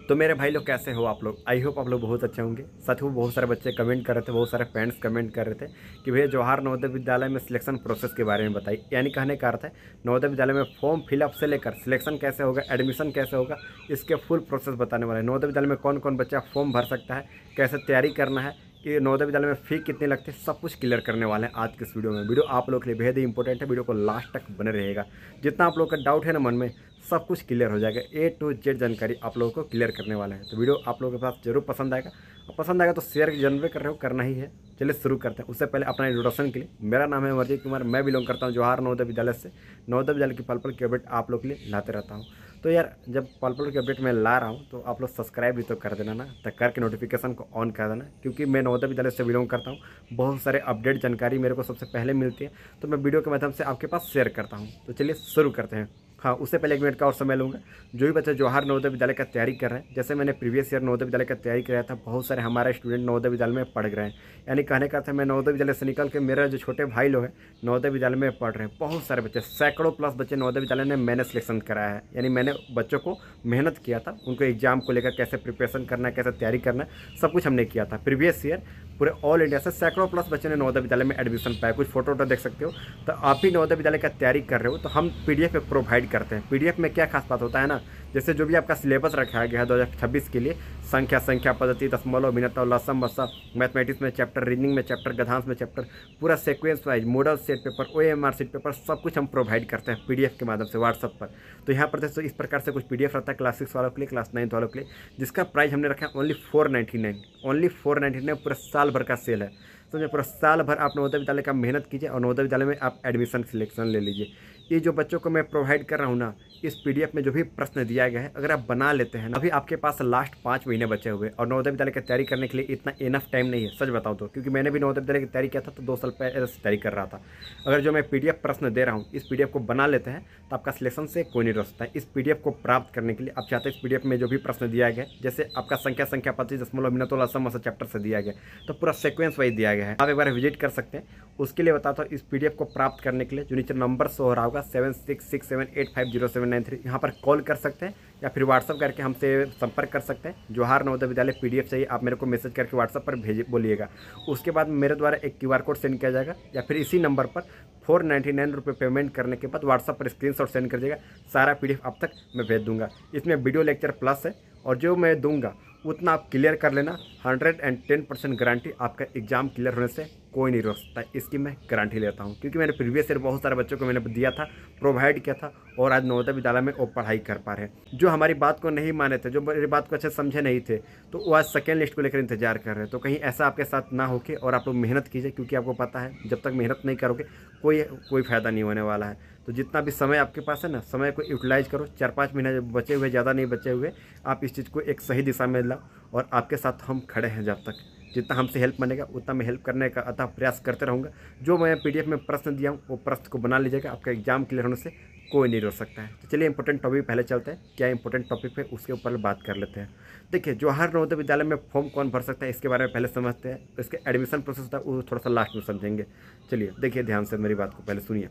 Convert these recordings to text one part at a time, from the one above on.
तो मेरे भाई लोग कैसे हो आप लोग। आई होप आप लोग बहुत अच्छे होंगे। सच में बहुत सारे बच्चे कमेंट कर रहे थे, बहुत सारे फ्रेंड्स कमेंट कर रहे थे कि भैया जवाहर नवोदय विद्यालय में सिलेक्शन प्रोसेस के बारे में बताइए। यानी कहने का अर्थ है नवोदय विद्यालय में फॉर्म फिलअप से लेकर सिलेक्शन कैसे होगा, एडमिशन कैसे होगा, इसके फुल प्रोसेस बताने वाले हैं। नवोदय विद्यालय में कौन कौन बच्चा फॉर्म भर सकता है, कैसे तैयारी करना है, कि नवोदय विद्यालय में फ़ी कितनी लगती है, सब कुछ क्लियर करने वाले हैं आज के इस वीडियो में। वीडियो आप लोग के लिए बेहद ही इंपॉर्टेंट है, वीडियो को लास्ट तक बने रहेगा। जितना आप लोग का डाउट है ना मन में, सब कुछ क्लियर हो जाएगा। A to Z जानकारी आप लोगों को क्लियर करने वाला है। तो वीडियो आप लोगों के पास जरूर पसंद आएगा, और पसंद आएगा तो शेयर जनवे कर रहे हो, करना ही है। चलिए शुरू करते हैं। उससे पहले अपना इंट्रोडक्शन के लिए, मेरा नाम है अमरजीत कुमार, मैं बिलोंग करता हूँ जवाहर नवोदय विद्यालय से। नवोदय विद्यालय की पल पल की अपडेट आप लोग के लिए लाते रहता हूँ। तो यार जब पल पल की अपडेट मैं ला रहा हूँ तो आप लोग सब्सक्राइब भी तो कर देना ना, तो करके नोटिफिकेशन को ऑन कर देना, क्योंकि मैं नवोदय विद्यालय से बिलोंग करता हूँ। बहुत सारे अपडेट जानकारी मेरे को सबसे पहले मिलती है, तो मैं वीडियो के माध्यम से आपके पास शेयर करता हूँ। तो चलिए शुरू करते हैं। हाँ, उससे पहले 1 मिनट का और समय लूँगा। जो भी बच्चे जवाहर नवोदय विद्यालय का तैयारी कर रहे हैं, जैसे मैंने प्रीवियस ईयर नवोदय विद्यालय का तैयारी कराया था, बहुत सारे हमारे स्टूडेंट नवोदय विद्यालय में पढ़ गए हैं। यानी कहने का था मैं नवोदय विद्यालय से निकल के, मेरा जो छोटे भाई लोग हैं नवोदय विद्यालय में पढ़ रहे हैं, बहुत सारे बच्चे, सैकड़ों प्लस बच्चे नवोदय विद्यालय ने मैंने सिलेक्शन कराया है। यानी मैंने बच्चों को मेहनत किया था, उनको एग्जाम को लेकर कैसे प्रिपरेशन करना है, कैसे तैयारी करना है, सब कुछ हमने किया था। प्रीवियस ईयर पूरे ऑल इंडिया से सैकड़ों प्लस बच्चे ने नवोदय विद्यालय में एडमिशन पाया। कुछ फोटो वोटो देख सकते हो। तो आप भी नवोदय विद्यालय का तैयारी कर रहे हो तो हम पीडीएफ में प्रोवाइड करते हैं। पीडीएफ में क्या खास बात होता है ना, जैसे जो भी आपका सिलेबस रखा गया है 2026 के लिए, संख्या पद्धति, दशमलव, भिन्नता, लसम मसा, मैथमेटिक्स में चैप्टर, रीजनिंग में चैप्टर, गधांश में चैप्टर, पूरा sequence wise, model set paper, OMR set paper, सब कुछ हम प्रोवाइड करते हैं पीडीएफ के माध्यम से व्हाट्सअप पर। तो यहाँ पर तो इस प्रकार से कुछ पीडीएफ रहता है क्लास 6 वालों के लिए, क्लास 9 वालों के लिए, जिसका प्राइस हमने रखा है ओनली 499। ओनली 499 पूरा साल भर का सेल है। समझे, पूरा साल भर आप नवोदय विद्यालय का मेहनत कीजिए और नवोदय विद्यालय में आप एडमिशन सिलेक्शन ले लीजिए। ये जो बच्चों को मैं प्रोवाइड कर रहा हूँ ना, इस पीडीएफ में जो भी प्रश्न दिया गया है, अगर आप बना लेते हैं ना, अभी आपके पास लास्ट 5 महीने बचे हुए, और नवोदय विद्यालय की तैयारी करने के लिए इतना इनफ टाइम नहीं है, सच बताऊँ तो। क्योंकि मैंने भी नवोदय विद्यालय की तैयारी किया था तो 2 साल पहले से तैयारी कर रहा था। अगर जो मैं पीडीएफ प्रश्न दे रहा हूँ, इस पीडीएफ को बना लेते हैं तो आपका सिलेक्शन से कोई नहीं रोक सकता है। इस पीडीएफ को प्राप्त करने के लिए आप चाहते हैं इस पीडीएफ में जो भी प्रश्न दिया गया है, जैसे आपका संख्या पद्धति, दशमलव, भिन्नता, लसम मसा चैप्टर से दिया गया, तो पूरा सीक्वेंस वाइज दिया गया है। आप एक बार विजिट कर सकते हैं। उसके लिए बताता हूँ, इस पीडीएफ को प्राप्त करने के लिए जो नीचे नंबर शो हो रहा होगा 7667850793, यहाँ पर कॉल कर सकते हैं या फिर व्हाट्सअप करके हमसे संपर्क कर सकते हैं। जवाहर नवोदय विद्यालय पीडीएफ चाहिए, आप मेरे को मैसेज करके व्हाट्सअप पर भेज बोलिएगा। उसके बाद मेरे द्वारा एक QR कोड सेंड किया जाएगा, या फिर इसी नंबर पर 499 रुपये पेमेंट करने के बाद व्हाट्सअप पर स्क्रीनशॉट सेंड कर दीजिएगा। सारा पीडीएफ अब तक मैं भेज दूंगा। इसमें वीडियो लेक्चर प्लस है, और जो मैं दूंगा उतना आप क्लियर कर लेना। 110% गारंटी, आपका एग्जाम क्लियर होने से कोई नहीं रोक सकता है, इसकी मैं गारंटी लेता हूँ। क्योंकि मैंने प्रीवियस ईयर बहुत सारे बच्चों को मैंने दिया था, प्रोवाइड किया था, और आज नवोदय विद्यालय में वो पढ़ाई कर पा रहे हैं। जो हमारी बात को नहीं माने थे, जो मेरी बात को अच्छे समझे नहीं थे, तो वो आज सेकेंड लिस्ट को लेकर इंतजार कर रहे हैं। तो कहीं ऐसा आपके साथ ना हो के, और आप लोग मेहनत कीजिए, क्योंकि आपको पता है जब तक मेहनत नहीं करोगे कोई फ़ायदा नहीं होने वाला है। तो जितना भी समय आपके पास है ना, समय को यूटिलाइज करो। 4-5 महीने बचे हुए, ज़्यादा नहीं बचे हुए, आप इस चीज़ को एक सही दिशा में लाओ, और आपके साथ हम खड़े हैं। जब तक जितना हमसे हेल्प बनेगा उतना मैं हेल्प करने का अतः प्रयास करते रहूँगा। जो मैं पीडीएफ में प्रश्न दिया हूँ वो प्रश्न को बना लीजिएगा, आपका एग्जाम क्लियर होने से कोई नहीं रोक सकता है। तो चलिए इंपॉर्टेंट टॉपिक पहले चलते हैं। क्या इंपॉर्टेंट टॉपिक है उसके ऊपर बात कर लेते हैं। देखिए, जवाहर नवोदय विद्यालय में फॉर्म कौन भर सकता है, इसके बारे में पहले समझते हैं। इसके एडमिशन प्रोसेस होता है वो थोड़ा सा लास्ट में समझेंगे। चलिए देखिए ध्यान से, मेरी बात को पहले सुनिए।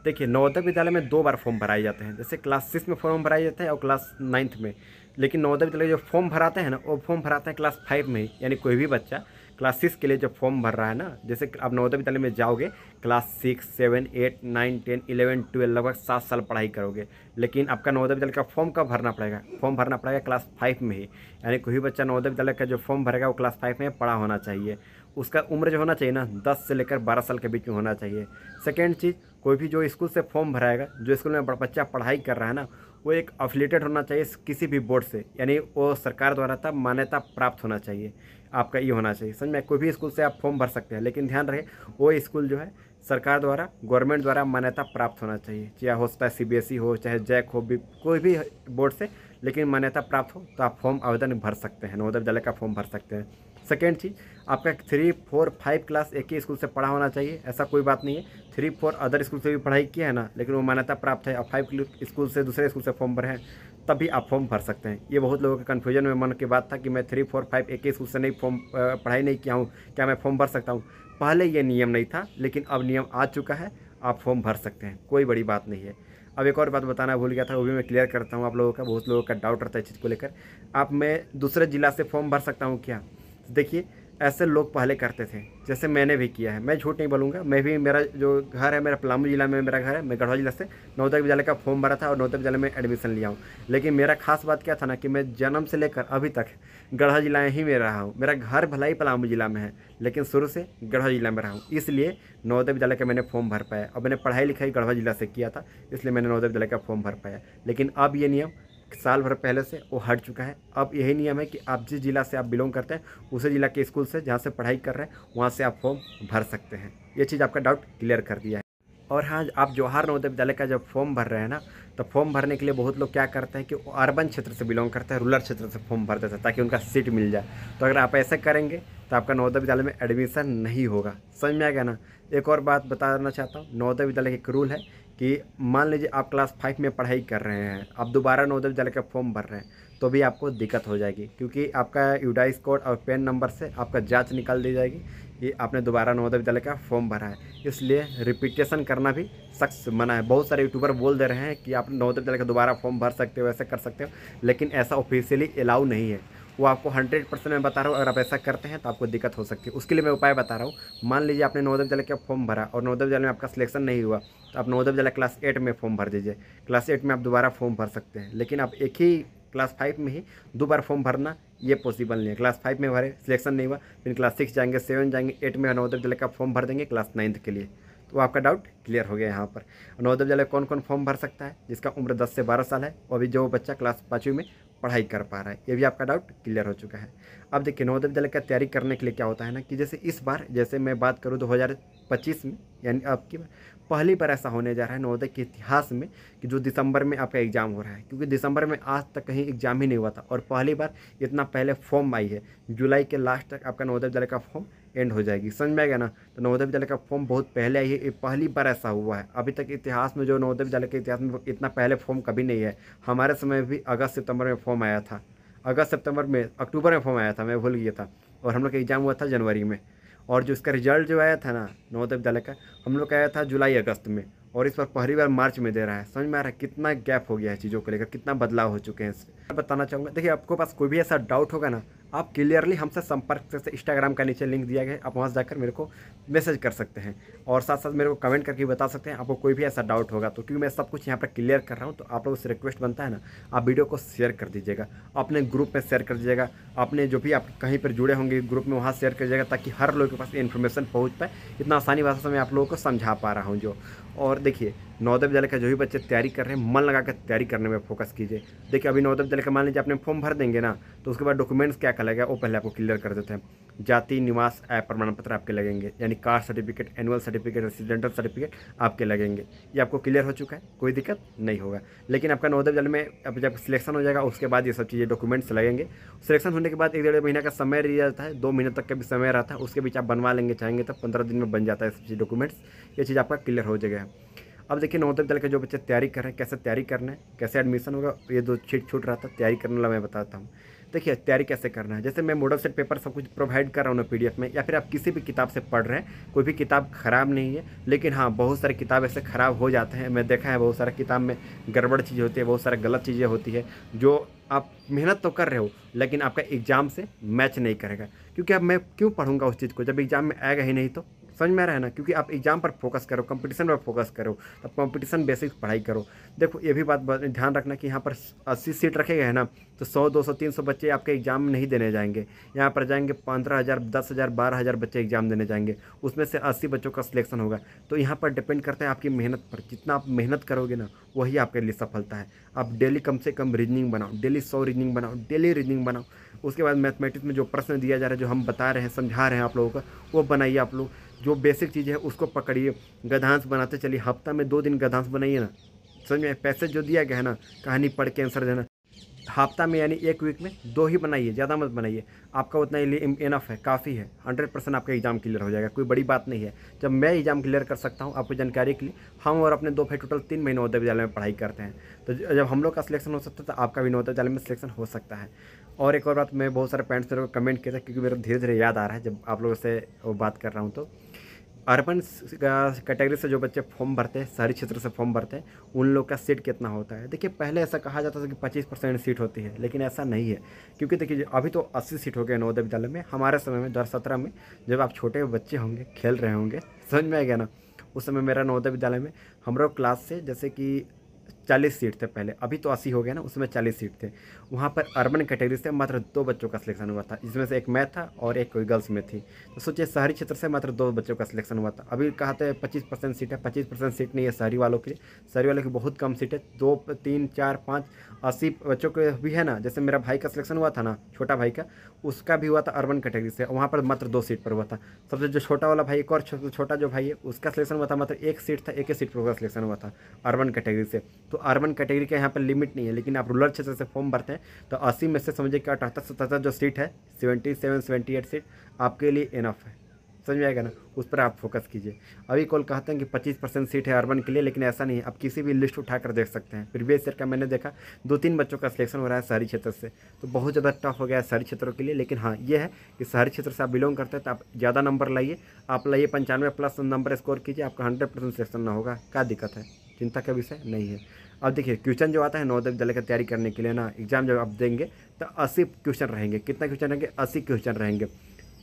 देखिए, नवोदय विद्यालय में 2 बार फॉर्म भराए जाते हैं। जैसे क्लास 6 में फॉर्म भराए जाते हैं और क्लास 9th में। लेकिन नवोदय विद्यालय जो फॉर्म भराते हैं ना, वो फॉर्म भराते हैं क्लास 5 में ही। यानी कोई भी बच्चा क्लास 6 के लिए जब फॉर्म भर रहा है ना, जैसे आप नवोदय विद्यालय में जाओगे, क्लास 6, 7, 8, 9, 10, 11, 12, लगभग 7 साल पढ़ाई करोगे। लेकिन आपका नवोदय विद्यालय का फॉर्म कब भरना पड़ेगा? फॉर्म भरना पड़ेगा क्लास 5 में ही। यानी कोई भी बच्चा नवोदय विद्यालय का जो फॉर्म भरेगा वो क्लास 5 में पढ़ा होना चाहिए। उसका उम्र जो होना चाहिए ना, 10 से लेकर 12 साल के बीच में होना चाहिए। सेकेंड चीज़, कोई भी जो स्कूल से फॉर्म भराएगा, जो स्कूल में बच्चा पढ़ाई कर रहा है ना, वो एक अफिलिएटेड होना चाहिए किसी भी बोर्ड से। यानी वो सरकार द्वारा तब मान्यता प्राप्त होना चाहिए। आपका ये होना चाहिए, समझ में। कोई भी स्कूल से आप फॉर्म भर सकते हैं, लेकिन ध्यान रहे वो स्कूल जो है सरकार द्वारा, गवर्नमेंट द्वारा मान्यता प्राप्त होना चाहिए। चाहे हो सकता है CBSE हो, चाहे जैक हो, कोई भी बोर्ड से, लेकिन मान्यता प्राप्त हो तो आप फॉर्म आवेदन भर सकते हैं, नवोदय विद्यालय का फॉर्म भर सकते हैं। सेकेंड चीज़, आपका 3, 4, 5 क्लास एक ही स्कूल से पढ़ा होना चाहिए, ऐसा कोई बात नहीं है। 3, 4 अदर स्कूल से भी पढ़ाई किया है ना, लेकिन वो मान्यता प्राप्त है, और 5 स्कूल से, दूसरे स्कूल से फॉर्म भरे हैं, तभी आप फॉर्म भर सकते हैं। ये बहुत लोगों के कन्फ्यूजन में मन की बात था कि मैं 3, 4, 5 एक ही स्कूल से नहीं पढ़ाई नहीं किया हूँ, क्या मैं फॉर्म भर सकता हूँ? पहले ये नियम नहीं था, लेकिन अब नियम आ चुका है, आप फॉर्म भर सकते हैं, कोई बड़ी बात नहीं है। अब एक और बात बताना भूल गया था, वो भी मैं क्लियर करता हूँ आप लोगों का, बहुत लोगों का डाउट रहता है इस चीज़ को लेकर। आप मैं दूसरे ज़िला से फॉर्म भर सकता हूँ क्या? देखिए ऐसे लोग पहले करते थे, जैसे मैंने भी किया है, मैं झूठ नहीं बोलूँगा। मैं भी, मेरा जो घर है मेरा पलामू जिला में मेरा घर है, मैं गढ़वा जिला से नवोदय विद्यालय का फॉर्म भरा था और नवोदय विद्यालय में एडमिशन लिया हूँ। लेकिन मेरा खास बात क्या था ना कि मैं जन्म से लेकर अभी तक गढ़वा जिला ही में रहा हूँ। मेरा घर भला ही पलामू जिला में है, लेकिन शुरू से गढ़वा जिला में रहा हूँ, इसलिए नवोदय विद्यालय का मैंने फॉर्म भर पाया। और मैंने पढ़ाई लिखाई गढ़वा जिला से किया था, इसलिए मैंने नवोदय विद्यालय का फॉर्म भर पाया। लेकिन अब ये नियम साल भर पहले से वो हट चुका है। अब यही नियम है कि आप जिस जिला से आप बिलोंग करते हैं, उसी जिला के स्कूल से जहाँ से पढ़ाई कर रहे हैं वहाँ से आप फॉर्म भर सकते हैं। ये चीज़ आपका डाउट क्लियर कर दिया है। और हाँ, आप जवाहर नवोदय विद्यालय का जब फॉर्म भर रहे हैं ना, तो फॉर्म भरने के लिए बहुत लोग क्या करते हैं कि वो अर्बन क्षेत्र से बिलोंग करते हैं, रूरल क्षेत्र से फॉर्म भर देते हैं ताकि उनका सीट मिल जाए। तो अगर आप ऐसा करेंगे तो आपका नवोदय विद्यालय में एडमिशन नहीं होगा। समझ में आ गया ना? एक और बात बताना चाहता हूँ, नवोदय विद्यालय का एक रूल है कि मान लीजिए आप क्लास 5 में पढ़ाई कर रहे हैं, आप दोबारा नवोदय विद्यालय का फॉर्म भर रहे हैं, तो भी आपको दिक्कत हो जाएगी, क्योंकि आपका यूडाइस कोड और पैन नंबर से आपका जांच निकाल दी जाएगी कि आपने दोबारा नवोदय विद्यालय का फॉर्म भरा है। इसलिए रिपीटेशन करना भी सख्त मना है। बहुत सारे यूट्यूबर बोल दे रहे हैं कि आप नवोदय विद्यालय का दोबारा फॉर्म भर सकते हो, ऐसा कर सकते हो, लेकिन ऐसा ऑफिशियली अलाउ नहीं है। वो आपको 100% मैं बता रहा हूँ, अगर आप ऐसा करते हैं तो आपको दिक्कत हो सकती है। उसके लिए मैं उपाय बता रहा हूँ। मान लीजिए आपने नवोदय विद्यालय का फॉर्म भरा और नवोदय विद्यालय में आपका सिलेक्शन नहीं हुआ, तो आप नवोदय विद्यालय क्लास 8 में फॉर्म भर दीजिए। क्लास 8 में आप दोबारा फॉर्म भर सकते हैं, लेकिन आप एक ही क्लास 5 में ही 2 बार फॉर्म भरना ये पॉसिबल नहीं है। क्लास 5 में भरे, सिलेक्शन नहीं हुआ, फिर क्लास 6 जाएंगे, 7 जाएंगे, 8 में नवोदय विद्यालय का फॉर्म भर देंगे क्लास 9th के लिए। तो आपका डाउट क्लियर हो गया यहाँ पर। नवोदय विद्यालय कौन कौन फॉर्म भर सकता है? जिसका उम्र 10 से 12 साल है, और अभी जो बच्चा क्लास 5वीं में पढ़ाई कर पा रहा है। ये भी आपका डाउट क्लियर हो चुका है। अब देखिए, नवोदय विद्यालय का तैयारी करने के लिए क्या होता है ना कि जैसे इस बार, जैसे मैं बात करूँ 2025 में, यानी आपकी पहली बार ऐसा होने जा रहा है नवोदय के इतिहास में कि जो दिसंबर में आपका एग्ज़ाम हो रहा है, क्योंकि दिसंबर में आज तक कहीं एग्ज़ाम ही नहीं हुआ था, और पहली बार इतना पहले फॉर्म आई है। जुलाई के लास्ट तक आपका नवोदय विद्यालय का फॉर्म एंड हो जाएगी। समझ में आ गया ना? तो नवोदय विद्यालय का फॉर्म बहुत पहले आई है, ये पहली बार ऐसा हुआ है। अभी तक इतिहास में, जो नवोदय विद्यालय के इतिहास में इतना पहले फॉर्म कभी नहीं है। हमारे समय भी अगस्त सितंबर में फॉर्म आया था, अक्टूबर में फॉर्म आया था, मैं भूल गया था, और हम लोग का एग्ज़ाम हुआ था जनवरी में। और जो इसका रिजल्ट जो आया था ना नवोदय विद्यालय का, हम लोग का आया था जुलाई अगस्त में, और इस बार पहली बार मार्च में दे रहा है। समझ में आ रहा है कितना गैप हो गया है चीज़ों को लेकर, कितना बदलाव हो चुके हैं मैं बताना चाहूँगा। देखिए, आपको पास कोई भी ऐसा डाउट होगा ना, आप क्लियरली हमसे संपर्क कर सकते। इंस्टाग्राम का नीचे लिंक दिया गया है, आप वहाँ से जाकर मेरे को मैसेज कर सकते हैं, और साथ साथ मेरे को कमेंट करके बता सकते हैं आपको कोई भी ऐसा डाउट होगा। तो क्योंकि मैं सब कुछ यहाँ पर क्लियर कर रहा हूँ, तो आप लोगों से रिक्वेस्ट बनता है ना, आप वीडियो को शेयर कर दीजिएगा, अपने ग्रुप में शेयर कर दीजिएगा, अपने जो भी आप कहीं पर जुड़े होंगे ग्रुप में, वहाँ शेयर कर दीजिएगा, ताकि हर लोगों के पास इन्फॉर्मेशन पहुँच पाए। इतना आसानी भाषा से मैं आप लोगों को समझा पा रहा हूँ जो। और देखिए, नवोदय विद्यालय का जो भी बच्चे तैयारी कर रहे हैं, मन लगा कर तैयारी करने में फोकस कीजिए। देखिए, अभी नवोदय विद्यालय का मान लीजिए आपने फॉर्म भर देंगे ना, तो उसके बाद डॉक्यूमेंट्स क्या क्या लगेगा वो पहले आपको क्लियर कर देते हैं। जाति, निवास, आय प्रमाण पत्र आपके लगेंगे, यानी caste certificate, annual certificate, residential certificate आपके लगेंगे। ये आपको क्लियर हो चुका है, कोई दिक्कत नहीं होगा। लेकिन आपका नवोदय विद्यालय में अब जब सिलेक्शन हो जाएगा, उसके बाद ये सब चीज़ें डॉक्यूमेंट्स लगेंगे। सिलेक्शन होने के बाद 1-1.5 महीने का समय दिया जाता है, 2 महीने तक का भी समय रहता है, उसके बीच आप बनवा लेंगे चाहेंगे तो 15 दिन में बन जाता है सब चीज़ डॉक्यूमेंट्स। ये चीज़ आपका क्लियर हो जाएगा। अब देखिए, नवोदय विद्यालय के जो बच्चे तैयारी कर रहे हैं, कैसे तैयारी करना है, कैसे एडमिशन होगा, ये 2 चीट छूट रहा था तैयारी करने वाला, मैं बताता हूँ। देखिए, तैयारी कैसे करना है, जैसे मैं मॉडल सेट पेपर सब कुछ प्रोवाइड कर रहा हूँ ना PDF में, या फिर आप किसी भी किताब से पढ़ रहे हैं, कोई भी किताब ख़राब नहीं है। लेकिन हाँ, बहुत सारे किताब ऐसे ख़राब हो जाते हैं, मैं देखा है बहुत सारे किताब में गड़बड़ चीज़ें होती है, बहुत सारी गलत चीज़ें होती है, जो आप मेहनत तो कर रहे हो लेकिन आपका एग्ज़ाम से मैच नहीं करेगा। क्योंकि अब मैं क्यों पढ़ूंगा उस चीज़ को जब एग्ज़ाम में आएगा ही नहीं? तो समझ में आ रहा है ना? क्योंकि आप एग्जाम पर फोकस करो, कंपटीशन पर फोकस करो, तब कंपटीशन बेसिक पढ़ाई करो। देखो, ये भी बात ध्यान रखना कि यहाँ पर 80 सीट रखे गए हैं ना, तो 100, 200, 300 बच्चे आपके एग्जाम में नहीं देने जाएंगे। यहाँ पर जाएंगे 15,000, 10,000, 12,000 बच्चे एग्जाम देने जाएंगे, उसमें से 80 बच्चों का सिलेक्शन होगा। तो यहाँ पर डिपेंड करता है आपकी मेहनत पर। जितना आप मेहनत करोगे ना, वही आपके लिए सफलता है। आप डेली कम से कम रीजनिंग बनाओ, डेली 100 रीजनिंग बनाओ, डेली रीजनिंग बनाओ। उसके बाद मैथमेटिक्स में जो प्रश्न दिया जा रहा है, जो हम बता रहे हैं, समझा रहे हैं आप लोगों को, वो बनाइए। आप लोग जो बेसिक चीज़ है उसको पकड़िए, गद्यांश बनाते चलिए। हफ्ता में 2 दिन गद्यांश बनाइए ना, समझ में? पैसे जो दिया गया है ना, कहानी पढ़ के आंसर देना, हफ्ता में यानी 1 वीक में 2 ही बनाइए, ज़्यादा मत बनाइए। आपका उतना इनफ है, काफ़ी है। 100% आपका एग्जाम क्लियर हो जाएगा, कोई बड़ी बात नहीं है। जब मैं एग्जाम क्लियर कर सकता हूँ, आपको जानकारी के लिए, हम और अपने 2 भाई टोटल 3 महीने नवोदय विद्यालय में पढ़ाई करते हैं। तो जब हम लोग का सिलेक्शन हो सकता है, तो आपका भी नवोदय विद्यालय में सिलेक्शन हो सकता है। और एक और बात, मैं बहुत सारे पेरेंट्स मेरे को कमेंट किया था, क्योंकि मेरे धीरे धीरे याद आ रहा है जब आप लोगों से वो बात कर रहा हूँ, तो अर्बन कैटेगरी से जो बच्चे फॉर्म भरते हैं, शहरी क्षेत्र से फॉर्म भरते हैं, उन लोग का सीट कितना होता है। देखिए पहले ऐसा कहा जाता था कि 25% सीट होती है, लेकिन ऐसा नहीं है। क्योंकि देखिए अभी तो 80 सीट हो गए नवोदय विद्यालय में। हमारे समय में 2017 में जब आप छोटे बच्चे होंगे, खेल रहे होंगे, समझ में आ गया ना, उस समय मेरा नवोदय विद्यालय में हम लोग क्लास से जैसे कि 40 सीट थे पहले, अभी तो 80 हो गया ना, उसमें 40 सीट थे। वहाँ पर अर्बन कैटेगरी से मात्र 2 बच्चों का सिलेक्शन हुआ था, जिसमें से एक मैं था और एक कोई गर्ल्स में थी। तो सोचिए शहरी क्षेत्र से मात्र 2 बच्चों का सिलेक्शन हुआ था। अभी कहते हैं 25% सीट है, 25% सीट नहीं है शहरी वालों के लिए। शहरी वालों की बहुत कम सीट है, 2 3 4 5 80 बच्चों के भी है ना। जैसे मेरा भाई का सिलेक्शन हुआ था ना, छोटा भाई का, उसका भी हुआ था अर्बन कैटेगरी से, वहाँ पर मात्र 2 सीट पर हुआ था। सबसे जो छोटा वाला भाई, एक और छोटा जो भाई है, उसका सिलेक्शन हुआ था मात्र 1 सीट था, 1 ही सीट पर उसका सिलेक्शन हुआ था अर्बन कैटेगरी से। तो अर्बन कैटेगरी का यहाँ पर लिमिट नहीं है, लेकिन आप रूरल क्षेत्र से फॉर्म भरते हैं तो 80 में से समझिए कि 78-77 जो सीट है, 77-78 सीट आपके लिए इनफ है। समझ में आएगा ना, उस पर आप फोकस कीजिए। अभी कॉल कहते हैं कि 25% सीट है अर्बन के लिए, लेकिन ऐसा नहीं है। आप किसी भी लिस्ट उठाकर देख सकते हैं। प्रीवियस ईयर का मैंने देखा 2-3 बच्चों का सिलेक्शन हो रहा है शहरी क्षेत्र से, तो बहुत ज़्यादा टफ हो गया है शहरी क्षेत्रों के लिए। लेकिन हाँ ये है कि शहरी क्षेत्र से आप बिलोंग करते हैं तो आप ज़्यादा नंबर लाइए, आप लाइए 95+ नंबर स्कोर कीजिए, आपका 100% सिलेक्शन ना होगा, क्या दिक्कत है, चिंता का विषय नहीं है। अब देखिए क्वेश्चन जो आता है नवोदय विद्यालय की तैयारी करने के लिए ना, एग्जाम जब आप देंगे तो 80 क्वेश्चन रहेंगे। कितना क्वेश्चन रहेंगे? 80 क्वेश्चन रहेंगे।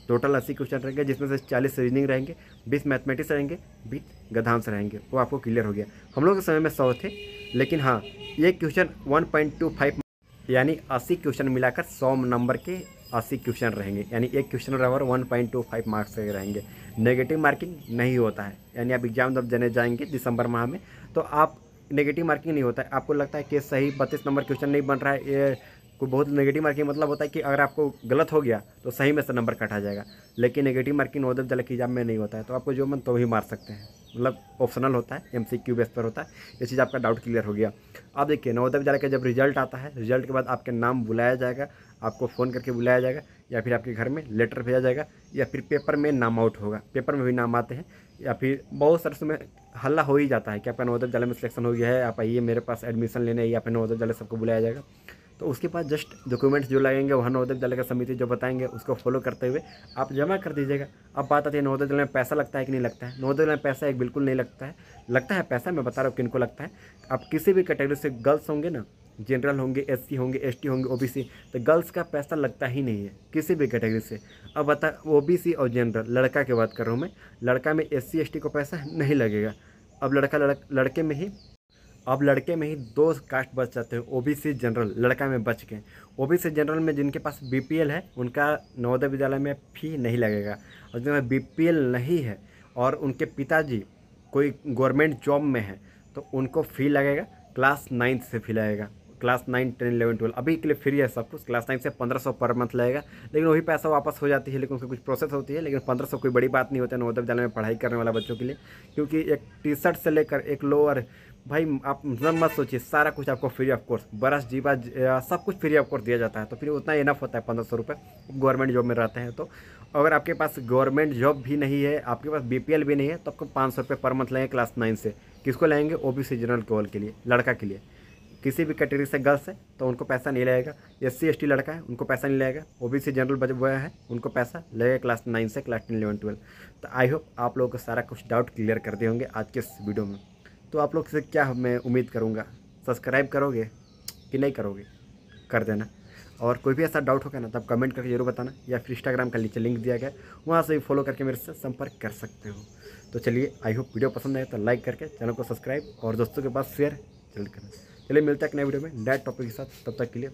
टोटल 80 क्वेश्चन रहेंगे, जिसमें से 40 रीजनिंग रहेंगे, 20 मैथमेटिक्स रहेंगे, 20 गधांश रहेंगे। वो आपको क्लियर हो गया। हम लोग के समय में 100 थे, लेकिन हाँ ये क्वेश्चन 1.25 यानी 80 क्वेश्चन मिलाकर 100 नंबर के 80 क्वेश्चन रहेंगे, यानी एक क्वेश्चन बराबर 1.25 मार्क्स के रहेंगे। नेगेटिव मार्किंग नहीं होता है, यानी आप एग्जाम जब देने जाएंगे दिसंबर माह में तो आप नेगेटिव मार्किंग नहीं होता है। आपको लगता है कि सही 32 नंबर क्वेश्चन नहीं बन रहा है, ये कोई बहुत नेगेटिव मार्किंग मतलब होता है कि अगर आपको गलत हो गया तो सही में से नंबर काटा जाएगा। लेकिन नेगेटिव मार्किंग नवोदय विद्यालय के एग्जाम में नहीं होता है, तो आपको जो मन तो ही मार सकते हैं, मतलब ऑप्शनल होता है, MCQ बेस पर होता है। ये चीज़ आपका डाउट क्लियर हो गया। अब देखिए नवोदय विद्यालय का जब रिजल्ट आता है, रिजल्ट के बाद आपके नाम बुलाया जाएगा, आपको फ़ोन करके बुलाया जाएगा, या फिर आपके घर में लेटर भेजा जाएगा, या फिर पेपर में नाम आउट होगा। पेपर में भी नाम आते हैं, या फिर बहुत सारे उसमें हल्ला हो ही जाता है कि आपका नवोदय विद्यालय में सिलेक्शन हो गया है, आप आइए मेरे पास एडमिशन लेने, या फिर नवोदय विद्यालय सबको बुलाया जाएगा। तो उसके पास जस्ट डॉक्यूमेंट्स जो लगेंगे वहाँ नवोदय विद्यालय का समिति जो बताएंगे उसको फॉलो करते हुए आप जमा कर दीजिएगा। अब बात आती है नवोदय विद्यालय में पैसा लगता है कि नहीं लगता है। नवोदय विद्यालय में पैसा एक बिल्कुल नहीं लगता है, लगता है पैसा, मैं बता रहा हूँ किनको लगता है। आप किसी भी कैटेगरी से गर्ल्स होंगे ना, जनरल होंगे, SC होंगे, ST होंगे, OBC, तो गर्ल्स का पैसा लगता ही नहीं है किसी भी कैटेगरी से। अब बता OBC और जनरल, लड़का की बात कर रहा हूँ मैं, लड़का में SC ST को पैसा नहीं लगेगा। अब लड़के में ही 2 कास्ट बच जाते हैं, OBC जनरल, लड़का में बच गए। OBC जनरल में जिनके पास BPL है उनका नवोदय विद्यालय में फी नहीं लगेगा, और जिनमें BPL नहीं है और उनके पिताजी कोई गवर्नमेंट जॉब में है तो उनको फ़ी लगेगा, क्लास 9 से फी लगेगा। क्लास 9, 10, 11, 12 अभी के लिए फ्री है सब कुछ। क्लास 9 से 1500 पर मंथ लगेगा, लेकिन वही पैसा वापस हो जाती है, लेकिन उसकी कुछ प्रोसेस होती है। लेकिन 1500 कोई बड़ी बात नहीं होता है नवोदय विद्यालय में पढ़ाई करने वाला बच्चों के लिए, क्योंकि एक टी-शर्ट से लेकर एक लोअर, भाई आप मत सोचिए, सारा कुछ आपको फ्री ऑफ कोर्स, ब्रश जीवा सब कुछ फ्री ऑफ कोर्स दिया जाता है। तो फिर उतना इनफ होता है 1500 रुपये, गवर्नमेंट जॉब में रहते हैं तो। अगर आपके पास गवर्नमेंट जॉब भी नहीं है, आपके पास BPL भी नहीं है, तो आपको 500 रुपये पर मंथ लेंगे क्लास 9 से। किसको लेंगे? OBC जनरल केवल के लिए, लड़का के लिए। किसी भी कैटेगरी से गर्ल्स है तो उनको पैसा नहीं लगेगा, SC ST लड़का है उनको पैसा नहीं लगेगा, OBC जनरल बच हुआ है उनको पैसा लगेगा क्लास 9 से क्लास 10, 11, 12। तो आई होप आप लोगों को सारा कुछ डाउट क्लियर कर दिए होंगे आज के इस वीडियो में। तो आप लोग से क्या मैं उम्मीद करूँगा, सब्सक्राइब करोगे कि नहीं करोगे? कर देना। और कोई भी ऐसा डाउट होगा ना तब कमेंट करके जरूर बताना, या फिर इंस्टाग्राम का नीचे लिंक दिया गया वहाँ से भी फॉलो करके मेरे से संपर्क कर सकते हो। तो चलिए, आई होप वीडियो पसंद आए तो लाइक करके चैनल को सब्सक्राइब और दोस्तों के पास शेयर जल्द करना। चलिए मिलता है एक नए वीडियो में नए टॉपिक के साथ, तब तक के लिए